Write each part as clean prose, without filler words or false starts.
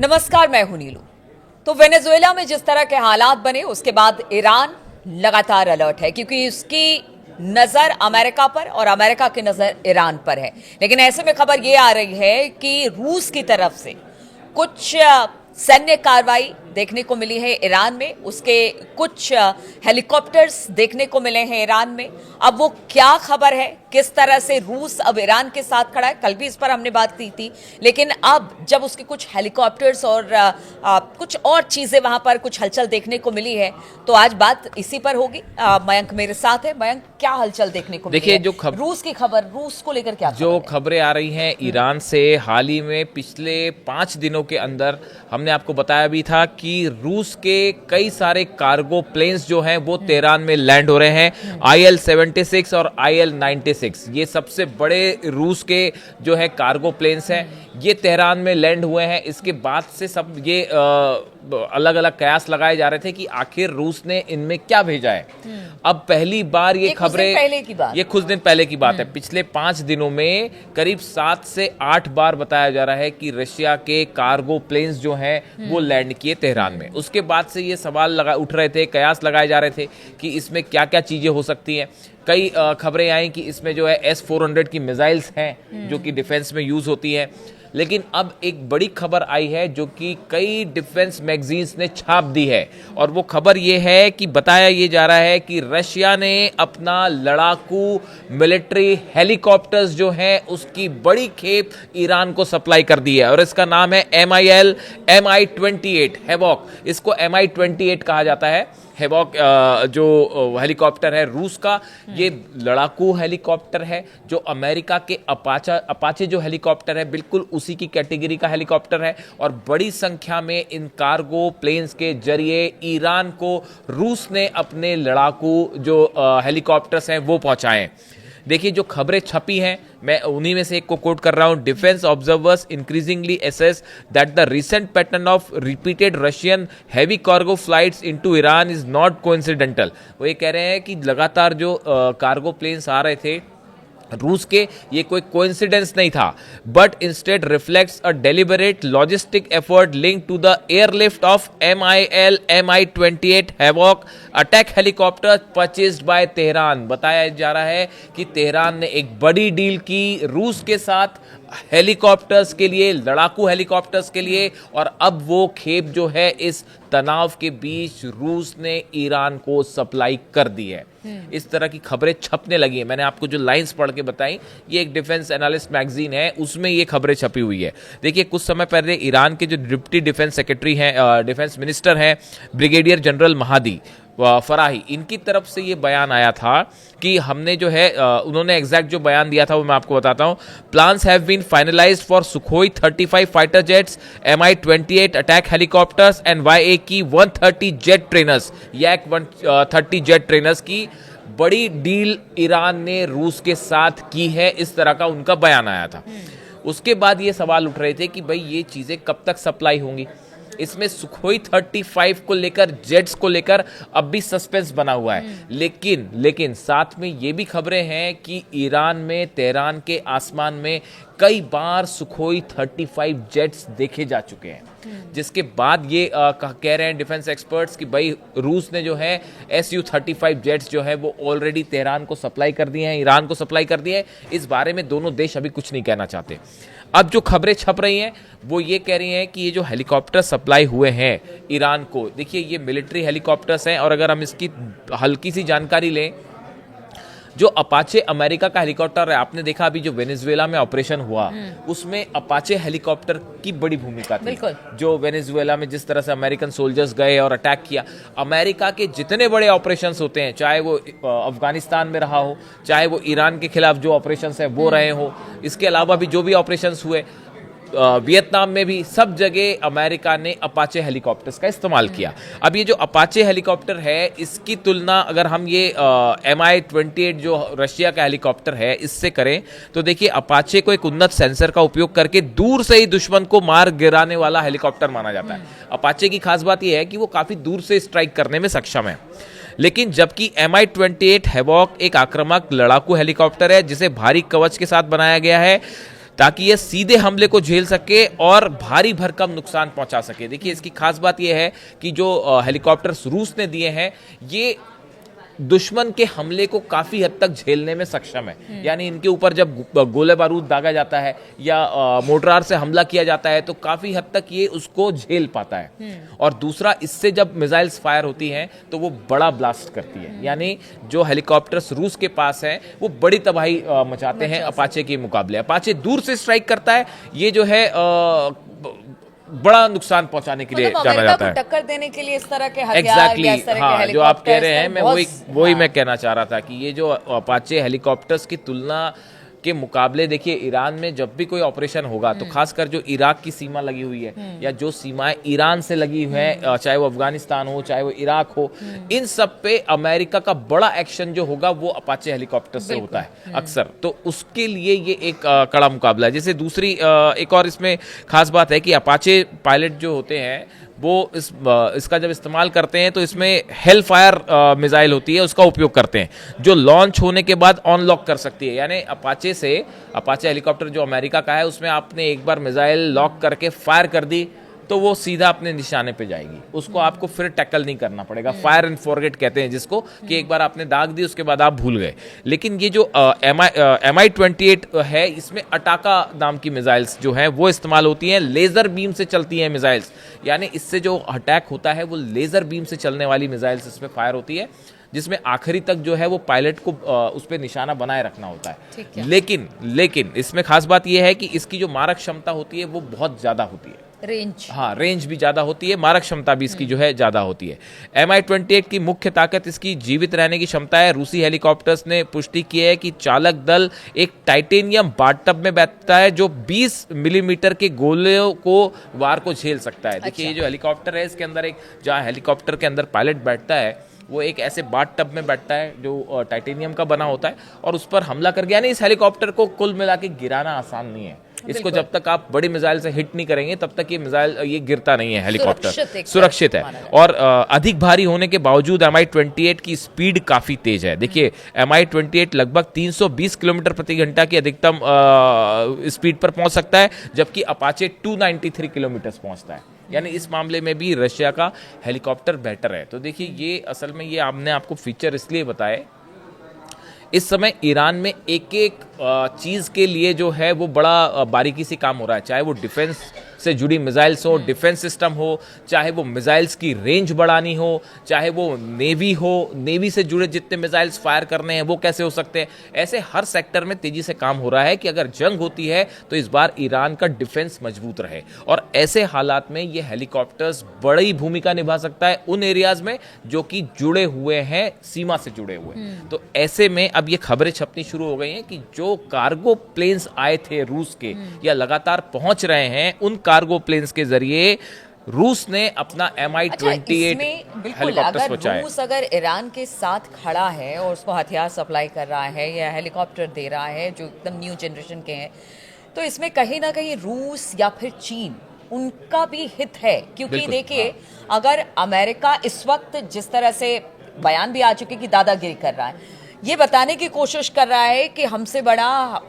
नमस्कार, मैं हूं नीलू। तो वेनेजुएला में जिस तरह के हालात बने उसके बाद ईरान लगातार अलर्ट है क्योंकि उसकी नजर अमेरिका पर और अमेरिका की नजर ईरान पर है। लेकिन ऐसे में खबर यह आ रही है कि रूस की तरफ से कुछ सैन्य कार्रवाई देखने को मिली है ईरान में। उसके कुछ हेलीकॉप्टर्स देखने को मिले हैं ईरान में। अब वो क्या खबर है, किस तरह से रूस अब ईरान के साथ खड़ा है, कल भी इस पर हमने बात की थी। लेकिन अब जब उसके कुछ हेलीकॉप्टर्स और कुछ और चीजें वहां पर कुछ हलचल देखने को मिली है, तो आज बात इसी पर होगी। मयंक मेरे साथ है। मयंक, क्या हलचल देखने को मिली है? जो रूस की खबर, रूस को लेकर क्या जो खबरें आ रही हैं ईरान से, हाल ही में पिछले 5 दिनों के अंदर हमने आपको बताया भी था कि रूस के कई सारे कार्गो प्लेन्स जो हैं वो तेहरान में लैंड हो रहे हैं। IL-76 और IL-96 ये सबसे बड़े रूस के जो है कार्गो प्लेन्स हैं, ये तेहरान में लैंड हुए हैं। इसके बाद से सब ये अलग अलग कयास लगाए जा रहे थे कि आखिर रूस ने इनमें क्या भेजा है। अब पहली बार ये खबरें, ये कुछ दिन पहले की बात है। पिछले 5 दिनों में करीब 7 से 8 बार बताया जा रहा है कि रशिया के कार्गो प्लेन्स जो हैं वो लैंड किए तेहरान में। उसके बाद से ये सवाल उठ रहे थे, कयास लगाए जा रहे थे कि इसमें क्या क्या चीजें हो सकती हैं। कई खबरें आई कि इसमें जो है S-400 की मिसाइल्स हैं जो कि डिफेंस में यूज होती है। लेकिन अब एक बड़ी खबर आई है जो कि कई डिफेंस मैगजीन्स ने छाप दी है, और वो खबर ये है कि बताया ये जा रहा है कि रशिया ने अपना लड़ाकू मिलिट्री हेलीकॉप्टर्स जो हैं उसकी बड़ी खेप ईरान को सप्लाई कर दी है। और इसका नाम है Mi-28 हैवॉक। इसको Mi-28 कहा जाता है। हैवॉक जो हेलीकॉप्टर है रूस का, ये लड़ाकू हेलीकॉप्टर है। जो अमेरिका के अपाचे जो हेलीकॉप्टर है बिल्कुल उसी की कैटेगरी का हेलीकॉप्टर है। और बड़ी संख्या में इन कार्गो प्लेन्स के जरिए ईरान को रूस ने अपने लड़ाकू जो हेलीकॉप्टर्स हैं वो पहुंचाए। देखिए, जो खबरें छपी हैं मैं उन्हीं में से एक को कोट कर रहा हूं। Defence observers increasingly assess that the recent pattern of repeated Russian heavy cargo flights into Iran is not coincidental. वो ये कह रहे हैं कि लगातार जो कार्गो प्लेन्स आ रहे थे रूस के, ये कोई कोइंसिडेंस नहीं था, but instead reflects a deliberate logistic effort linked to the airlift of Mi-28 Havoc attack helicopter purchased by Tehran. बताया जा रहा है कि तेहरान ने एक बड़ी डील की रूस के साथ हेलीकॉप्टर्स के लिए, लड़ाकू हेलीकॉप्टर्स के लिए, और अब वो खेप जो है इस तनाव के बीच रूस ने ईरान को सप्लाई कर दी है। इस तरह की खबरें छपने लगी हैं। मैंने आपको जो लाइंस पढ़ के बताई, ये एक डिफेंस एनालिस्ट मैगजीन है, उसमें ये खबरें छपी हुई है। देखिए, कुछ समय पहले ईरान के जो डिप्टी डिफेंस सेक्रेटरी हैं, डिफेंस मिनिस्टर हैं ब्रिगेडियर जनरल महादी फराही, इनकी तरफ से ये बयान आया था कि हमने जो है उन्होंने एग्जैक्ट जो बयान दिया था वो मैं आपको बताता हूं। Plans have been finalised for Sukhoi 35 fighter jets, Mi-28 attack helicopters and YAK 130 jet trainers, YAK 130 jet trainers की बड़ी डील ईरान ने रूस के साथ की है। इस तरह का उनका बयान आया था। उसके बाद ये सवाल उठ रहे थे कि भाई ये चीजें कब तक सप्लाई होंगी। इसमें सुखोई 35 को लेकर, जेट्स को लेकर अब भी सस्पेंस बना हुआ है। लेकिन साथ में ये भी खबरें हैं कि ईरान में, तेहरान के आसमान में कई बार सुखोई 35 जेट्स देखे जा चुके हैं। जिसके बाद ये कह रहे हैं डिफेंस एक्सपर्ट्स कि भाई रूस ने जो है Su-35 जेट्स जो है वो ऑलरेडी तेहरान को सप्लाई कर दिए हैं, ईरान को सप्लाई कर दिए हैं। इस बारे में दोनों देश अभी कुछ नहीं कहना चाहते। अब जो खबरें छप रही हैं वो ये कह रही हैं कि ये जो हेलीकॉप्टर सप्लाई हुए हैं ईरान को, देखिए ये मिलिट्री हेलीकॉप्टर्स हैं। और अगर हम इसकी हल्की सी जानकारी लें, जो अपाचे अमेरिका का हेलीकॉप्टर है, आपने देखा अभी जो वेनेजुएला में ऑपरेशन हुआ उसमें अपाचे हेलीकॉप्टर की बड़ी भूमिका थी। जो वेनेजुएला में जिस तरह से अमेरिकन सोल्जर्स गए और अटैक किया, अमेरिका के जितने बड़े ऑपरेशंस होते हैं, चाहे वो अफगानिस्तान में रहा हो, चाहे वो ईरान के खिलाफ जो ऑपरेशंस है वो रहे हो, इसके अलावा भी जो भी ऑपरेशंस हुए वियतनाम में भी, सब जगह अमेरिका ने अपाचे हेलीकॉप्टर्स का इस्तेमाल किया। अब ये जो अपाचे हेलीकॉप्टर है इसकी तुलना अगर हम ये Mi-28 जो रशिया का हेलीकॉप्टर है इससे करें तो देखिए अपाचे को एक उन्नत सेंसर का उपयोग करके दूर से ही दुश्मन को मार गिराने वाला हेलीकॉप्टर माना जाता है। अपाचे की खास बात यह है कि वो काफी दूर से स्ट्राइक करने में सक्षम है। लेकिन जबकि Mi-28 हैवॉक एक आक्रामक लड़ाकू हेलीकॉप्टर है जिसे भारी कवच के साथ बनाया गया है, ताकि ये सीधे हमले को झेल सके और भारी भरकम नुकसान पहुंचा सके। देखिए इसकी खास बात यह है कि जो हेलीकॉप्टर्स रूस ने दिए हैं ये दुश्मन के हमले को काफी हद तक झेलने में सक्षम है। यानी इनके ऊपर जब गोले बारूद दागा जाता है या मोर्टार से हमला किया जाता है तो काफी हद तक ये उसको झेल पाता है। और दूसरा, इससे जब मिसाइल्स फायर होती हैं तो वो बड़ा ब्लास्ट करती है। यानी जो हेलीकॉप्टर्स रूस के पास हैं वो बड़ी तबाही मचाते हैं अपाचे के मुकाबले। अपाचे दूर से स्ट्राइक करता है, ये जो है बड़ा नुकसान पहुंचाने के लिए जाना जाता है। टक्कर देने के लिए इस तरह के हथियार या इस तरह के हाँ, जो आप कह रहे हैं मैं वही मैं हाँ। कहना चाह रहा था कि ये जो अपाचे हेलीकॉप्टर्स की तुलना के मुकाबले, देखिए ईरान में जब भी कोई ऑपरेशन होगा तो खासकर जो इराक की सीमा लगी हुई है या जो सीमाएं ईरान से लगी हुई हैं, चाहे वो अफगानिस्तान हो चाहे वो इराक हो, इन सब पे अमेरिका का बड़ा एक्शन जो होगा वो अपाचे हेलीकॉप्टर से होता है अक्सर। तो उसके लिए ये एक कड़ा मुकाबला है। जैसे दूसरी एक और इसमें खास बात है कि अपाचे पायलट जो होते हैं वो इसका जब इस्तेमाल करते हैं तो इसमें हेल फायर मिसाइल होती है, उसका उपयोग करते हैं जो लॉन्च होने के बाद ऑन लॉक कर सकती है। यानी अपाचे हेलीकॉप्टर जो अमेरिका का है उसमें आपने एक बार मिसाइल लॉक करके फायर कर दी तो वो सीधा अपने निशाने पे जाएगी, उसको आपको फिर टैकल नहीं करना पड़ेगा। फायर एंड फॉरगेट कहते हैं जिसको, कि एक बार आपने दाग दी उसके बाद आप भूल गए। लेकिन ये जो MI-28 है इसमें अटाका नाम की मिसाइल्स जो हैं वो इस्तेमाल होती हैं, लेजर बीम से चलती हैं मिसाइल्स। यानी इससे जो अटैक होता है वो लेजर बीम से चलने वाली मिसाइल्स इसमें फायर होती है, जिसमें आखिरी तक जो है वो पायलट को उस पर निशाना बनाए रखना होता है। लेकिन इसमें खास बात यह है कि इसकी जो मारक क्षमता होती है वो बहुत ज्यादा होती है। रेंज भी ज्यादा होती है, मारक क्षमता भी इसकी जो है ज्यादा होती है। MI-28 की मुख्य ताकत इसकी जीवित रहने की क्षमता है। रूसी हेलीकॉप्टर्स ने पुष्टि की है कि चालक दल एक टाइटेनियम बाथटब में बैठता है जो 20 मिलीमीटर के गोलों को वार को झेल सकता है। देखिए ये जो हेलीकॉप्टर है इसके अंदर जहाँ हेलीकॉप्टर के अंदर पायलट बैठता है वो एक ऐसे बाथ टब में बैठता है जो टाइटेनियम का बना होता है और उस पर हमला कर गया। नहीं, इस हेलीकॉप्टर को कुल मिला के गिराना आसान नहीं है। इसको जब तक आप बड़ी मिसाइल से हिट नहीं करेंगे तब तक ये गिरता नहीं है। हेलीकॉप्टर सुरक्षित है और अधिक भारी होने के बावजूद MI-28 की स्पीड काफी तेज है। देखिए MI-28 लगभग 320 किलोमीटर प्रति घंटा की अधिकतम स्पीड पर पहुंच सकता है, जबकि अपाचे 293 किलोमीटर पहुंचता है। यानी इस मामले में भी रशिया का हेलीकॉप्टर बेटर है। तो देखिए ये असल में ये हमने आपको फीचर इसलिए बताए, इस समय ईरान में एक एक चीज के लिए जो है वो बड़ा बारीकी से काम हो रहा है, चाहे वो डिफेंस से जुड़ी मिसाइल्स हो, डिफेंस सिस्टम हो, चाहे वो मिसाइल्स की रेंज बढ़ानी हो, चाहे वो नेवी हो, नेवी से जुड़े जितने मिसाइल्स फायर करने हैं वो कैसे हो सकते हैं। ऐसे हर सेक्टर में तेजी से काम हो रहा है कि अगर जंग होती है तो इस बार ईरान का डिफेंस मजबूत रहे। और ऐसे हालात में ये हेलीकॉप्टर्स बड़ी भूमिका निभा सकता है उन एरियाज में जो कि जुड़े हुए हैं, सीमा से जुड़े हुए हैं। तो ऐसे में अब ये खबरें छपनी शुरू हो गई हैं कि जो कार्गो प्लेन्स आए थे रूस के या लगातार पहुंच रहे हैं, उन कार्गो प्लेन्स के जरिए रूस ने अपना MI-28 हेलीकॉप्टर्स पहुंचाए। रूस अगर ईरान के साथ खड़ा है और उसको हथियार सप्लाई कर रहा है या हेलीकॉप्टर दे रहा है जो एकदम न्यू जनरेशन के हैं, तो इसमें कहीं ना कहीं रूस या फिर चीन उनका भी हित है। क्योंकि देखिए अगर अमेरिका इस वक्त जिस तरह से बयान भी आ चुके कि दादागिरी कर रहा है, ये बताने की कोशिश कर रहा है कि हमसे बड़ा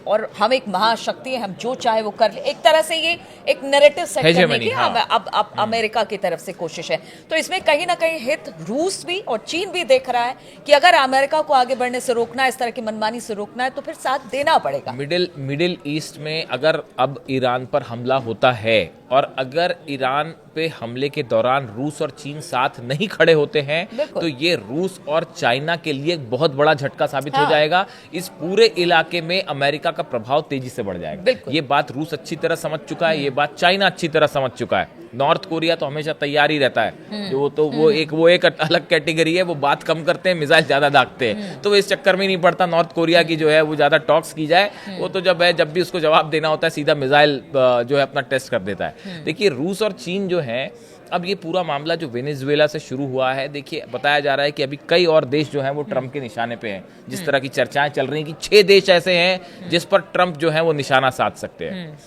और हम एक महाशक्ति है, हम जो चाहे वो कर ले। एक तरह से ये एक नैरेटिव सेट करने की अब अमेरिका की तरफ से कोशिश है। तो इसमें कहीं ना कहीं हित रूस भी और चीन भी देख रहा है कि अगर अमेरिका को आगे बढ़ने से रोकना है, इस तरह की मनमानी से रोकना है, तो फिर साथ देना पड़ेगा। मिडिल ईस्ट में अगर अब ईरान पर हमला होता है और अगर ईरान पे हमले के दौरान रूस और चीन साथ नहीं खड़े होते हैं तो ये रूस और चाइना के लिए एक बहुत बड़ा झटका साबित हो जाएगा। इस पूरे इलाके में अमेरिका का प्रभाव तेजी से बढ़ जाएगा। ये बात रूस अच्छी तरह समझ चुका है, ये बात चाइना अच्छी तरह समझ चुका है। नॉर्थ कोरिया तो हमेशा तैयार ही रहता है, वो एक अलग कैटेगरी है, वो बात कम करते हैं, मिसाइल ज्यादा दागते हैं, तो इस चक्कर में नहीं पड़ता नॉर्थ कोरिया की जो है वो ज्यादा टॉक्स की जाए। वो तो जब भी उसको जवाब देना होता है सीधा मिसाइल जो है अपना टेस्ट कर देता है। देखिए रूस और चीन जो है, अब ये पूरा मामला जो वेनेजुएला से शुरू हुआ है, देखिए बताया जा रहा है कि अभी कई और देश जो हैं वो ट्रंप के निशाने पे हैं। जिस तरह की चर्चाएं चल रही हैं कि 6 देश ऐसे हैं जिस पर ट्रंप जो है वो निशाना साध सकते हैं।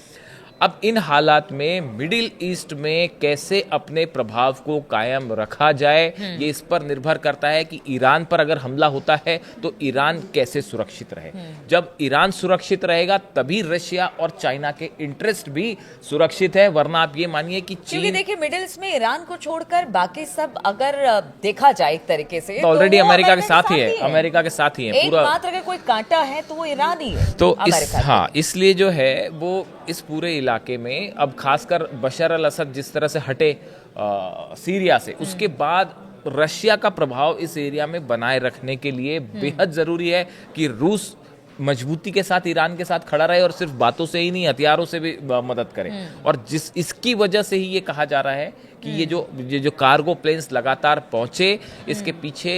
अब इन हालात में मिडिल ईस्ट में कैसे अपने प्रभाव को कायम रखा जाए, ये इस पर निर्भर करता है कि ईरान पर अगर हमला होता है तो ईरान कैसे सुरक्षित रहे। जब ईरान सुरक्षित रहेगा तभी रशिया और चाइना के इंटरेस्ट भी सुरक्षित है, वरना आप ये मानिए कि क्योंकि चीन देखिए मिडिल ईस्ट में ईरान को छोड़कर बाकी सब अगर देखा जाए एक तरीके से तो ऑलरेडी वो अमेरिका के साथ ही है, अमेरिका के साथ ही है पूरा। एकमात्र अगर कोई कांटा है तो वो ईरान ही है तो अमेरिका का। हाँ, इसलिए जो है वो इस पूरे इलाके में अब खासकर बशर अल असद जिस तरह से हटे सीरिया से, उसके बाद रशिया का प्रभाव इस एरिया में बनाए रखने के लिए बेहद जरूरी है कि रूस मजबूती के साथ ईरान के साथ खड़ा रहे और सिर्फ बातों से ही नहीं हथियारों से भी मदद करे। और इसकी वजह से ही ये कहा जा रहा है कि ये जो कार्गो प्लेन्स लगातार पहुंचे, इसके पीछे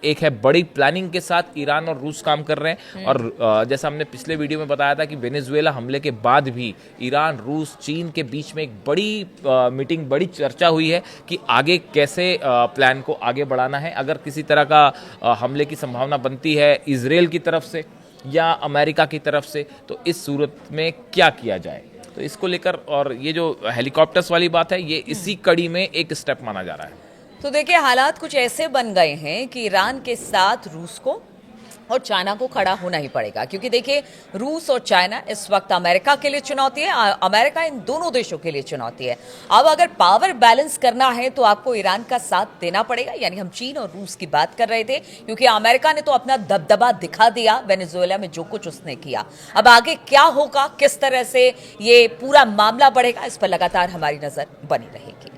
एक है बड़ी प्लानिंग के साथ ईरान और रूस काम कर रहे हैं। और जैसा हमने पिछले वीडियो में बताया था कि वेनेजुएला हमले के बाद भी ईरान, रूस, चीन के बीच में एक बड़ी मीटिंग, बड़ी चर्चा हुई है कि आगे कैसे प्लान को आगे बढ़ाना है। अगर किसी तरह का हमले की संभावना बनती है इजराइल की तरफ से या अमेरिका की तरफ से, तो इस सूरत में क्या किया जाए, तो इसको लेकर और ये जो हेलीकॉप्टर्स वाली बात है ये इसी कड़ी में एक स्टेप माना जा रहा है। तो देखिए हालात कुछ ऐसे बन गए हैं कि ईरान के साथ रूस को और चाइना को खड़ा होना ही पड़ेगा, क्योंकि देखिए रूस और चाइना इस वक्त अमेरिका के लिए चुनौती है, अमेरिका इन दोनों देशों के लिए चुनौती है। अब अगर पावर बैलेंस करना है तो आपको ईरान का साथ देना पड़ेगा, यानी हम चीन और रूस की बात कर रहे थे, क्योंकि अमेरिका ने तो अपना दबदबा दिखा दिया वेनेजुएला में जो कुछ उसने किया। अब आगे क्या होगा, किस तरह से ये पूरा मामला बढ़ेगा, इस पर लगातार हमारी नजर बनी रहेगी।